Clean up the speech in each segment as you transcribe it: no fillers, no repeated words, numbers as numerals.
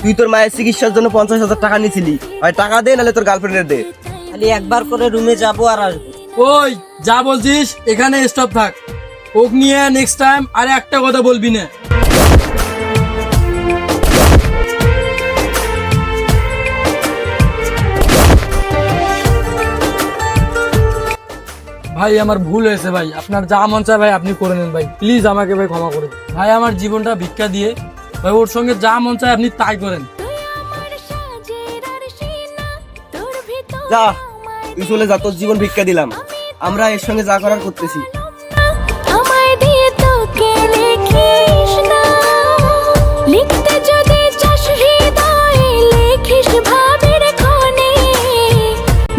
তুই তোর মায়ের চিকিৎসার জন্য 50,000 টাকা নিয়েছিলি, হয় টাকা দে নাহলে তোর গার্লফ্রেন্ডের দে। খালি একবার করে রুমে যাবো আর আসবো। ওই যা বলছিস এখানে স্টপ থাক, ওক নিয়ে নেক্সট টাইম আর একটা কথা বলবি না। ভাই আমার ভুল হয়েছে ভাই, আপনার যা মন চায় ভাই আপনি করে নেন ভাই, প্লিজ আমাকে ভাই ক্ষমা করে দিন। ভাই আমার জীবনটা ভিক্ষা দিয়ে ভাই, ওর সঙ্গে যা মন চায় আপনি তাই করেন। যা তুই চলে যা, তোর জীবন ভিক্ষা দিলাম, আমরা এর সঙ্গে যা করার করতেছি। আমায় দিয়ে তোকে লিখিস না, লিখতে যদি চাস হৃদয়ে লিখিস ভাবের ক্ষণে,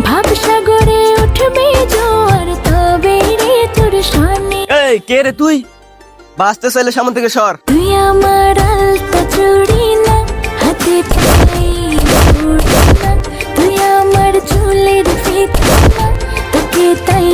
ভাবসাগরে উঠবে জোয়ার তবে রে তোর শানে। এই কে রে তুই? বাঁচতে চাইলে সামনে থেকে সর। তুই আমার আলতা চুড়ি না, হাতে পায়ে তুই আমার চুলের ফিতা না, তোকে তাই